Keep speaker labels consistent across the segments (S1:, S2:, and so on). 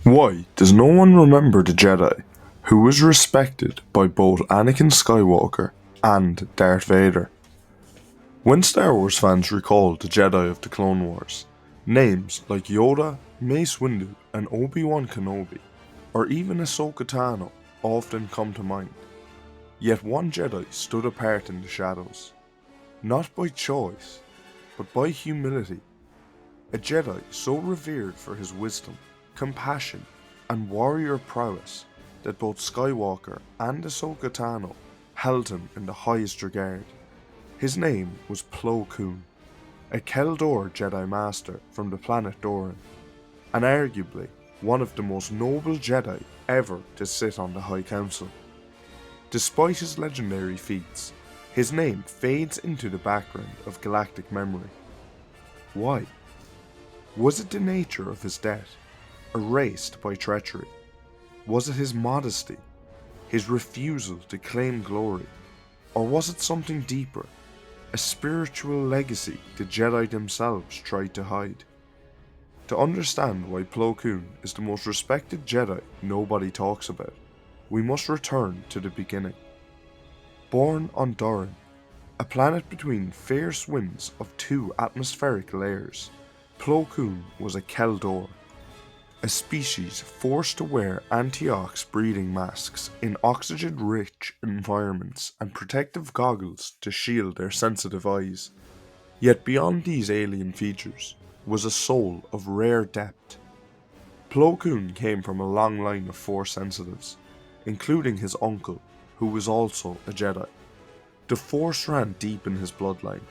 S1: Why does no one remember the Jedi, who was respected by both Anakin Skywalker and Darth Vader? When Star Wars fans recall the Jedi of the Clone Wars, names like Yoda, Mace Windu, and Obi-Wan Kenobi, or even Ahsoka Tano often come to mind. Yet one Jedi stood apart in the shadows, not by choice, but by humility. A Jedi so revered for his wisdom, compassion, and warrior prowess that both Skywalker and Ahsoka Tano held him in the highest regard. His name was Plo Koon, a Keldor Jedi Master from the planet Doran, and arguably one of the most noble Jedi ever to sit on the High Council. Despite his legendary feats, his name fades into the background of galactic memory. Why? Was it the nature of his death, erased by treachery? Was it his modesty, his refusal to claim glory? Or was it something deeper, a spiritual legacy the Jedi themselves tried to hide? To understand why Plo Koon is the most respected Jedi nobody talks about, we must return to the beginning. Born on Doran, a planet between fierce winds of two atmospheric layers, Plo Koon was a Keldor, a species forced to wear anti-ox breathing masks in oxygen-rich environments and protective goggles to shield their sensitive eyes. Yet beyond these alien features was a soul of rare depth. Plo Koon came from a long line of Force sensitives, including his uncle, who was also a Jedi. The Force ran deep in his bloodline,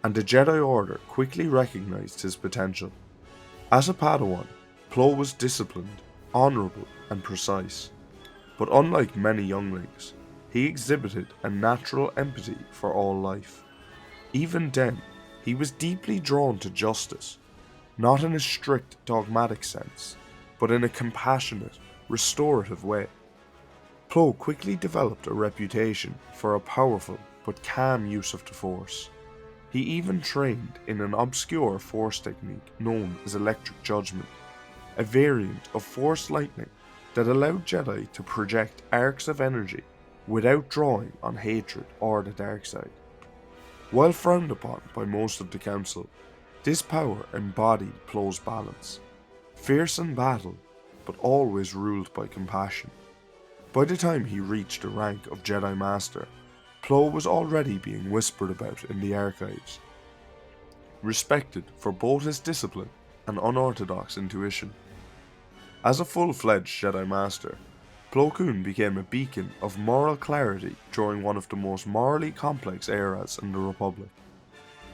S1: and the Jedi Order quickly recognized his potential. As a Padawan, Plo was disciplined, honorable, and precise, but unlike many younglings, he exhibited a natural empathy for all life. Even then, he was deeply drawn to justice, not in a strict dogmatic sense, but in a compassionate, restorative way. Plo quickly developed a reputation for a powerful but calm use of the Force. He even trained in an obscure Force technique known as electric judgment, a variant of Force lightning that allowed Jedi to project arcs of energy without drawing on hatred or the dark side. While frowned upon by most of the Council, this power embodied Plo's balance, fierce in battle, but always ruled by compassion. By the time he reached the rank of Jedi Master, Plo was already being whispered about in the archives, respected for both his discipline and unorthodox intuition. As a full-fledged Jedi Master, Plo Koon became a beacon of moral clarity during one of the most morally complex eras in the Republic.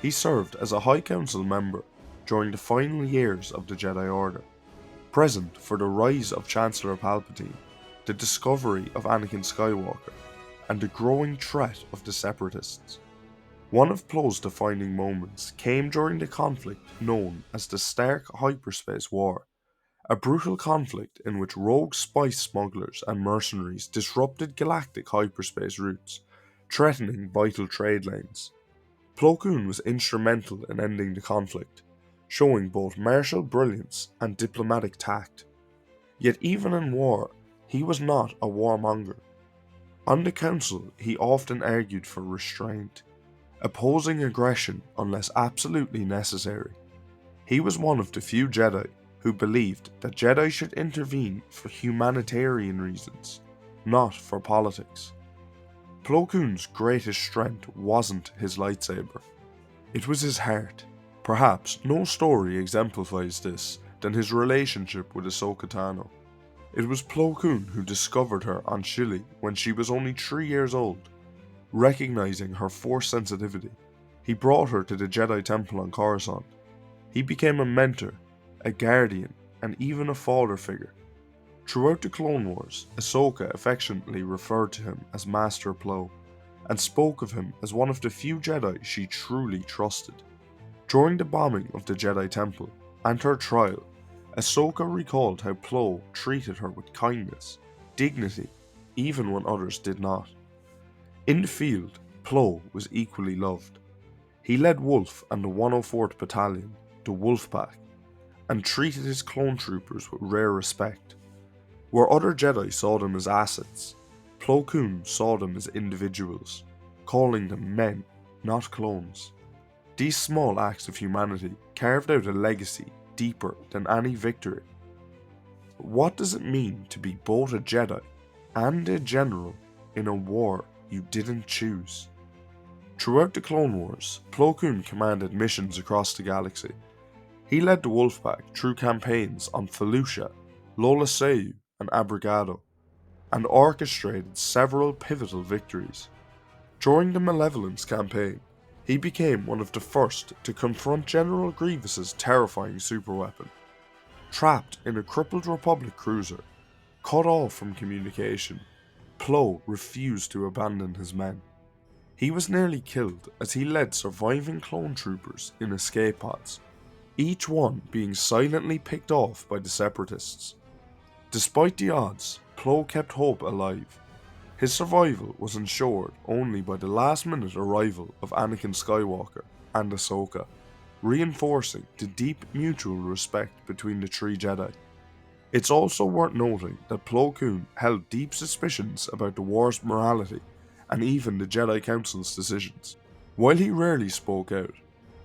S1: He served as a High Council member during the final years of the Jedi Order, present for the rise of Chancellor Palpatine, the discovery of Anakin Skywalker, and the growing threat of the Separatists. One of Plo's defining moments came during the conflict known as the Stark Hyperspace War, a brutal conflict in which rogue spice smugglers and mercenaries disrupted galactic hyperspace routes, threatening vital trade lanes. Plo Koon was instrumental in ending the conflict, showing both martial brilliance and diplomatic tact. Yet even in war, he was not a warmonger. On the Council, he often argued for restraint, opposing aggression unless absolutely necessary. He was one of the few Jedi who believed that Jedi should intervene for humanitarian reasons, not for politics. Plo Koon's greatest strength wasn't his lightsaber. It was his heart. Perhaps no story exemplifies this than his relationship with Ahsoka Tano. It was Plo Koon who discovered her on Shili when she was only 3 years old. Recognizing her Force sensitivity, he brought her to the Jedi Temple on Coruscant. He became a mentor, a guardian, and even a father figure. Throughout the Clone Wars, Ahsoka affectionately referred to him as Master Plo, and spoke of him as one of the few Jedi she truly trusted. During the bombing of the Jedi Temple and her trial, Ahsoka recalled how Plo treated her with kindness, dignity, even when others did not. In the field, Plo was equally loved. He led Wolf and the 104th Battalion, the Wolf Pack, and treated his clone troopers with rare respect. Where other Jedi saw them as assets, Plo Koon saw them as individuals, calling them men, not clones. These small acts of humanity carved out a legacy deeper than any victory. But what does it mean to be both a Jedi and a general in a war you didn't choose? Throughout the Clone Wars, Plo Koon commanded missions across the galaxy. He led the Wolfpack through campaigns on Felucia, Lola Seiyu, and Abrigado, and orchestrated several pivotal victories. During the Malevolence campaign, he became one of the first to confront General Grievous's terrifying superweapon. Trapped in a crippled Republic cruiser, cut off from communication, Plo refused to abandon his men. He was nearly killed as he led surviving clone troopers in escape pods, each one being silently picked off by the Separatists. Despite the odds, Plo kept hope alive. His survival was ensured only by the last-minute arrival of Anakin Skywalker and Ahsoka, reinforcing the deep mutual respect between the three Jedi. It's also worth noting that Plo Koon held deep suspicions about the war's morality and even the Jedi Council's decisions. While he rarely spoke out,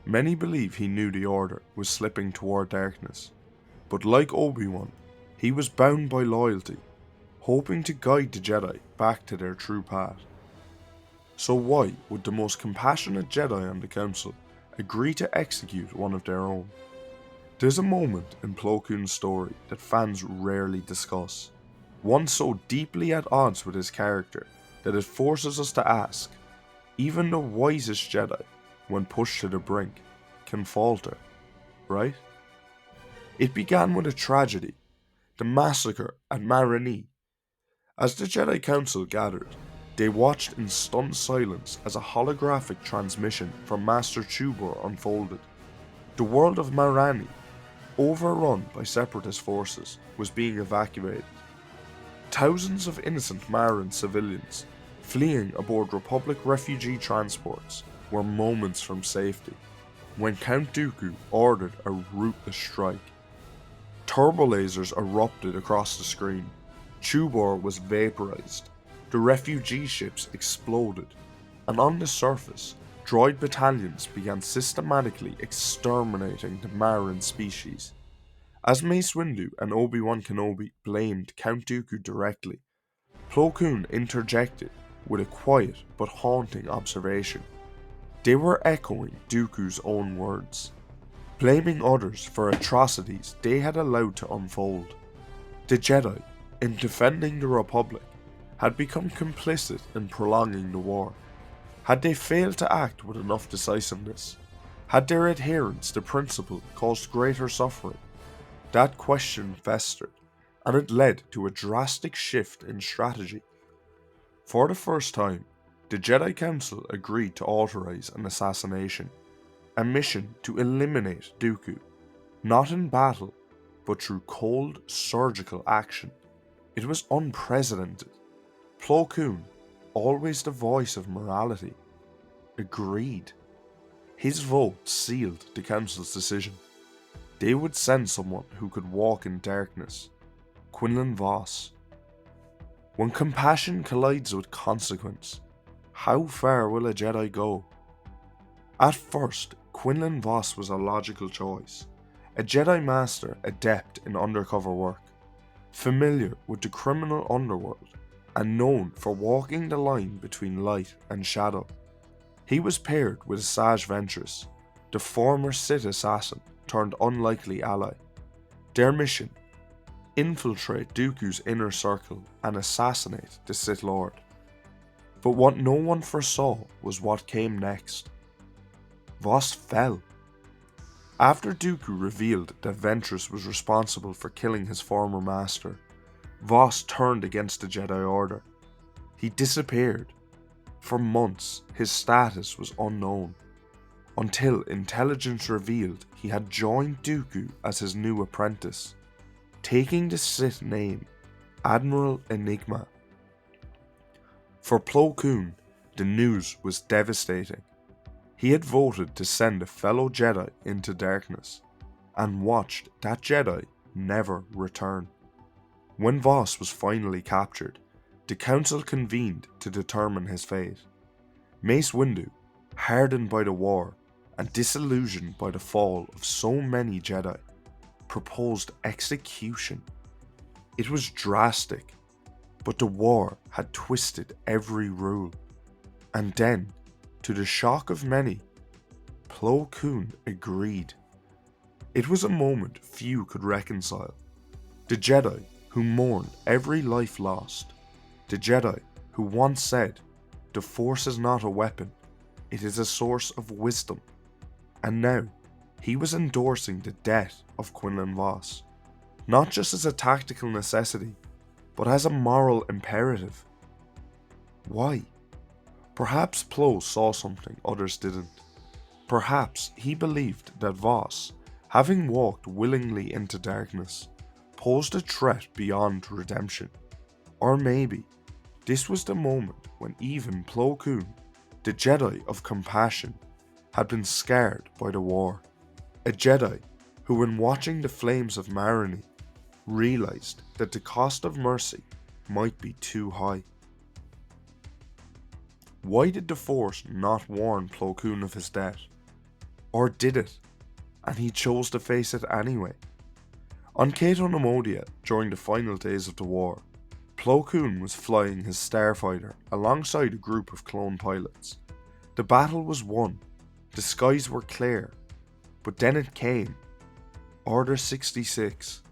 S1: many believe he knew the Order was slipping toward darkness. But like Obi-Wan, he was bound by loyalty, hoping to guide the Jedi back to their true path. So why would the most compassionate Jedi on the Council agree to execute one of their own? There's a moment in Plo Koon's story that fans rarely discuss, one so deeply at odds with his character that it forces us to ask, even the wisest Jedi, when pushed to the brink, can falter, right? It began with a tragedy, the massacre at Marani. As the Jedi Council gathered, they watched in stunned silence as a holographic transmission from Master Chubor unfolded. The world of Marani, overrun by Separatist forces, was being evacuated. Thousands of innocent Maran civilians, fleeing aboard Republic refugee transports, were moments from safety when Count Dooku ordered a ruthless strike. Turbolasers erupted across the screen. Chubor was vaporized, the refugee ships exploded, and on the surface, droid battalions began systematically exterminating the Maran species. As Mace Windu and Obi-Wan Kenobi blamed Count Dooku directly, Plo Koon interjected with a quiet but haunting observation. They were echoing Dooku's own words, blaming others for atrocities they had allowed to unfold. The Jedi, in defending the Republic, had become complicit in prolonging the war. Had they failed to act with enough decisiveness? Had their adherence to principle caused greater suffering? That question festered, and it led to a drastic shift in strategy. For the first time, the Jedi Council agreed to authorize an assassination, a mission to eliminate Dooku, not in battle, but through cold, surgical action. It was unprecedented. Plo Koon, always the voice of morality, agreed. His vote sealed the Council's decision. They would send someone who could walk in darkness, Quinlan Vos. When compassion collides with consequence, how far will a Jedi go? At first, Quinlan Vos was a logical choice, a Jedi Master adept in undercover work, familiar with the criminal underworld, and known for walking the line between light and shadow. He was paired with Asajj Ventress, the former Sith assassin turned unlikely ally. Their mission: infiltrate Dooku's inner circle and assassinate the Sith Lord. But what no one foresaw was what came next. Vos fell. After Dooku revealed that Ventress was responsible for killing his former master, Vos turned against the Jedi Order. He disappeared. For months, his status was unknown, until intelligence revealed he had joined Dooku as his new apprentice, taking the Sith name Admiral Enigma. For Plo Koon, the news was devastating. He had voted to send a fellow Jedi into darkness, and watched that Jedi never return. When Vos was finally captured, the Council convened to determine his fate. Mace Windu, hardened by the war and disillusioned by the fall of so many Jedi, proposed execution. It was drastic, but the war had twisted every rule. And then, to the shock of many, Plo Koon agreed. It was a moment few could reconcile. The Jedi who mourned every life lost. The Jedi who once said, "The Force is not a weapon, it is a source of wisdom." And now, he was endorsing the death of Quinlan Vos, not just as a tactical necessity, but as a moral imperative. Why? Perhaps Plo saw something others didn't. Perhaps he believed that Vos, having walked willingly into darkness, posed a threat beyond redemption. Or maybe this was the moment when even Plo Koon, the Jedi of compassion, had been scarred by the war. A Jedi who, when watching the flames of Marani, realized that the cost of mercy might be too high. Why did the Force not warn Plo Koon of his death? Or did it, and he chose to face it anyway? On Cato Nemodia, during the final days of the war, Plo Koon was flying his starfighter alongside a group of clone pilots. The battle was won, the skies were clear, but then it came. Order 66.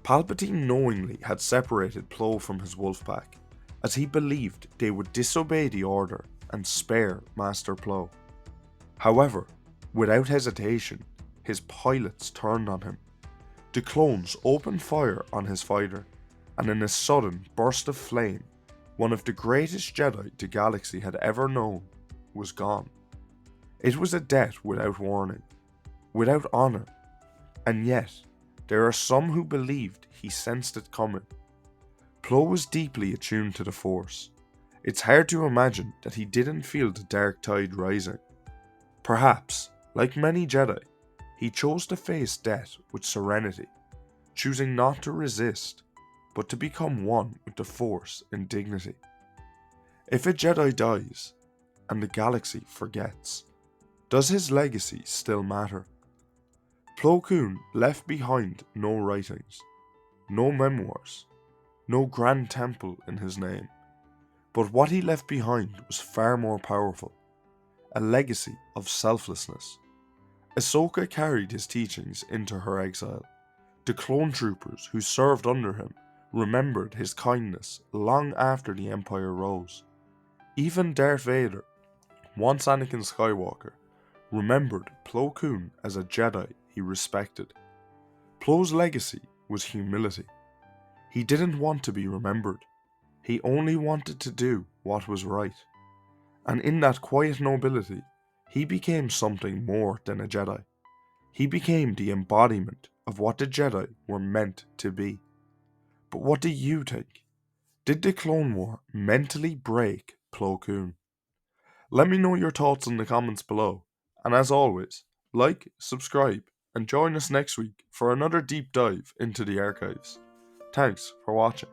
S1: Palpatine knowingly had separated Plo from his wolf pack, as he believed they would disobey the order and spare Master Plo. However, without hesitation, his pilots turned on him. The clones opened fire on his fighter, and in a sudden burst of flame, one of the greatest Jedi the galaxy had ever known was gone. It was a death without warning, without honor, and yet there are some who believed he sensed it coming. Plo was deeply attuned to the Force. It's hard to imagine that he didn't feel the dark tide rising. Perhaps, like many Jedi, he chose to face death with serenity, choosing not to resist, but to become one with the Force in dignity. If a Jedi dies, and the galaxy forgets, does his legacy still matter? Plo Koon left behind no writings, no memoirs, no grand temple in his name, but what he left behind was far more powerful, a legacy of selflessness. Ahsoka carried his teachings into her exile. The clone troopers who served under him remembered his kindness long after the Empire rose. Even Darth Vader, once Anakin Skywalker, remembered Plo Koon as a Jedi he respected. Plo's legacy was humility. He didn't want to be remembered. He only wanted to do what was right. And in that quiet nobility, he became something more than a Jedi. He became the embodiment of what the Jedi were meant to be. But what do you think? Did the Clone War mentally break Plo Koon? Let me know your thoughts in the comments below. And as always, like, subscribe, and join us next week for another deep dive into the archives. Thanks for watching.